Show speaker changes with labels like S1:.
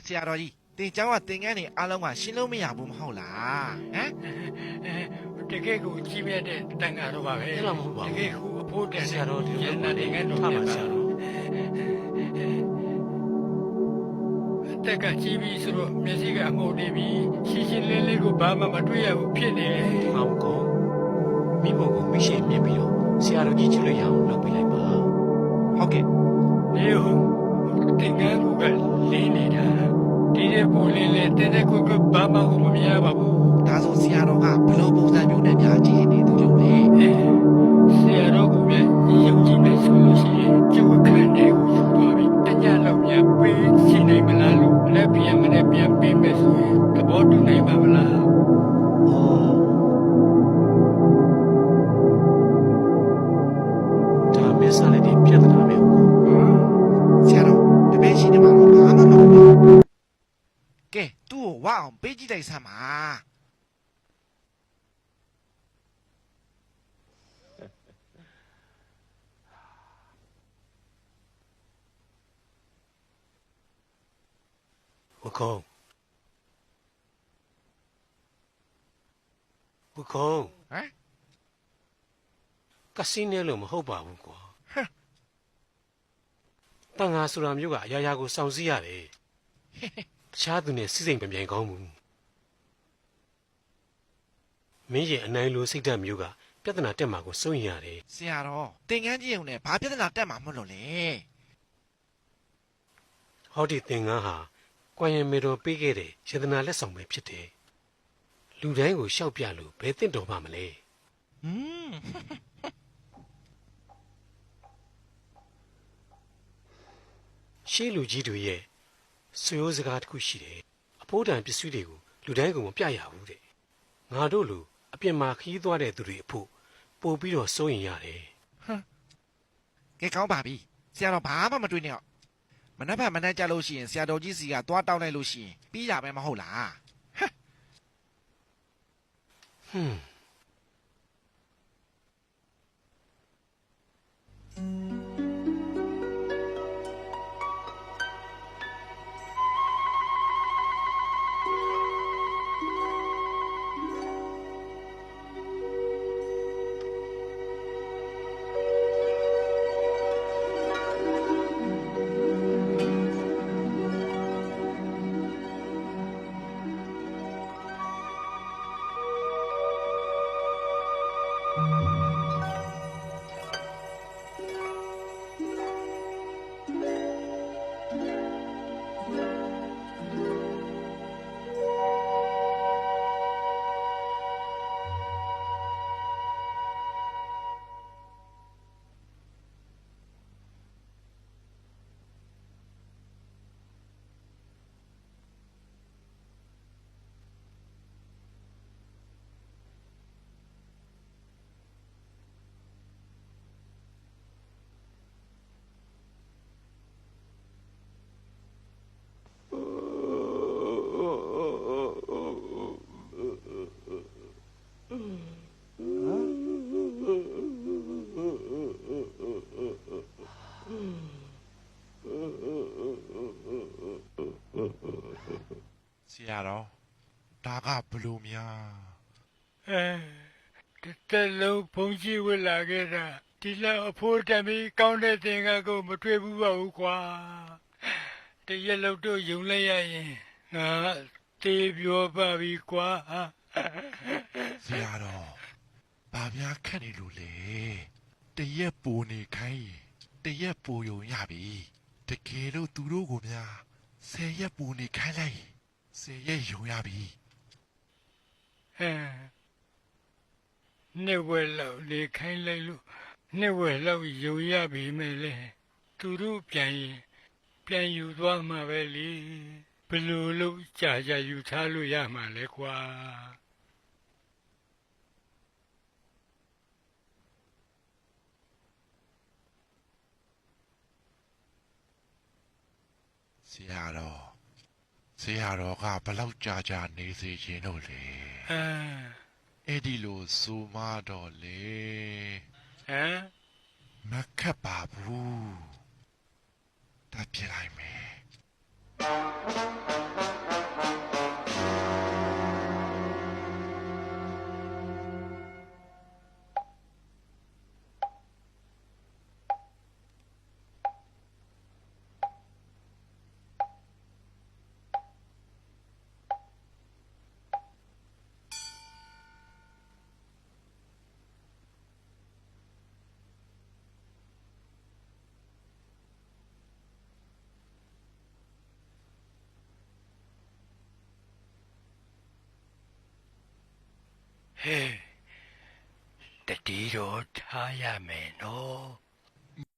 S1: ဆရာတော်ကြီးတင်ကျောင်းကတင်ကန်းနေအားလုံးကရှင်းလို့မရဘူးမဟုတ်လားဟမ်
S2: တကယ်ကိုကြီးမြတ်တဲ့တန်ဃာတော်ပါပဲ
S3: အဲ့လိုမဟုတ်ပါဘူး
S2: တကယ်ကိုအဖို့တန်
S3: ဆရာတော်ဒီလိုပါလေ
S2: ငါတို့
S3: ထားပါဆရာတော်
S2: တက်ကကြီးပြီးဆိုတော့မျက်စိကအမှုန်နေပြီးရှင်းရှင်းလင်းလင်းကိုဘာမှမတွေ့ရဘူးဖြစ်နေတယ်
S3: ဒီမှာမကောမိဖို့ကိုမိရှိမြင်ပြီးတော့ဆရာတော်ကြီးချွလို့ရအောင်လုပ်ပေးလိုက်ပါ
S1: ဟုတ်ကဲ့
S2: နေဟုတ်တင်ငန်းကလင်းနေတာဒီတဲ့ပူလင်းလေတဲ့ကိုကဘာမှမမြင်ရပါဘူး
S1: ဒါဆိုဆရာတော်ကဘလို့ပုံစံမျိုးနဲ့များကြည့်နေသူလို့လေ
S2: ဆရာတော်ကလည်းရုပ်ကြည့်မယ်ဆိုလို့ရှိရင်ကျုပ်ခန့်တယ်ကိုယူသွားပြီးတညလောက်ပြန်ပေးရှင်းနိုင်မလားလို့လည်းပြန်မနဲ့ပြန်ပေးမယ်ဆိုရင်သဘောတူနိုင်ပါမလား
S3: ဒါမင်းစားလိုက်တဲ့ပြဿနာပဲကို
S1: ဆရာတော်တပည့်ရှိနေမှာဘာမှမဟုတ်ဘူးကဲသူ့ကိုဝအောင်ပေးကြည့်လိုက်စမ်းပါ
S3: ဝကုန်းဟမ်ကစီနဲလို့မဟုတ်ပါဘူးကွာတန်ဃာဆိုတာမျိုးကအရာရာကိုစောင့်စည်းရတယ်တခြားသူနဲ့စိစိမ်မပြိုင်ကောင်းဘူးမင်းရဲ့အနိုင်လိုစိတ်ဓာတ်မျိုးကပြဿနာတက်မှာကိုစိုးရင်ရတယ်
S1: ဆရာတော်တင်ကန်းကြည့်ုံနဲ့ဘာပြဿနာတက်မှာမဟုတ်လို့လေ
S3: ဟောဒီသင်္ကန်းဟာကွမ်ရင်မေတော်ပေးခဲ့တဲ့ယတနာလက်ဆောင်ပဲဖြစ်တယ်လူတိုင်းကိုရှောက်ပြလို့ဘယ်သင့်တော်မှမလဲရှေးလူကြီးတွေရဲ့ဆွေရိုးစကားတစ်ခုရှိတယ်အဖိုးတန်ပစ္စည်းတွေကိုလူတိုင်းကမပြရဘူးတဲ့ငါတို့လူအပြင်မှာခီးသွားတဲ့သူတွေအဖို့ပို့ပြီးတော့စိုးရင်ရတယ်
S1: ကဲကောင်းပါပြီဆရာတော်ဘာမှမတွေ့နဲ့တော့မနှက်ဖက်မနှက်ကြလို့ရှိရင်ဆရာတော်ကြီးစီကသွားတောင်းလိုက်လို့ရှိရင်ပြီးတာပဲမဟုတ်လား
S3: ဟွန်း
S1: ဆရာတော်ဒါကဘလို့များ
S2: တက်လုံးဘုံကြီးဝစ်လာခဲ့တာဒီလောက်အဖိုးတန်ပြီးကောင်းတဲ့သင်္ကန်းကိုမတွေ့ဘူးပါဘူးကွာတရက်လောက်တော့ယုံလိုက်ရရင်ငါတေးပြောပါပြီကွာ
S1: ဆရာတော်ဘာများခက်နေလို့လဲတရက်ပူနေခိုင်းရင်တရက်ပူယုံရပြီတကယ်လို့သူတို့ကိုများ10ရက်ပူနေခိုင်းလိုက်10ရက်ယုံရပြီ
S2: နှစ်ဝက်လောက်နေခိုင်းလိုက်လို့နှစ်ဝက်လောက်ယုံရပြီမဲ့လေသူတို့ပြန်ယူသွားမှာပဲလေဘလို့လို့ကြာယူထားလို့ရမှာလဲကွာ
S1: ဆရာတော်ကဘလောက်ကြာနေစေခြင်းလို့လေအဲ့ဒီလိုဆိုမှတော့လေမခက်ပါဘူးဒါပြလိုက်မယ်
S2: ဟဲ့တတိတော်ထားရမယ်နော်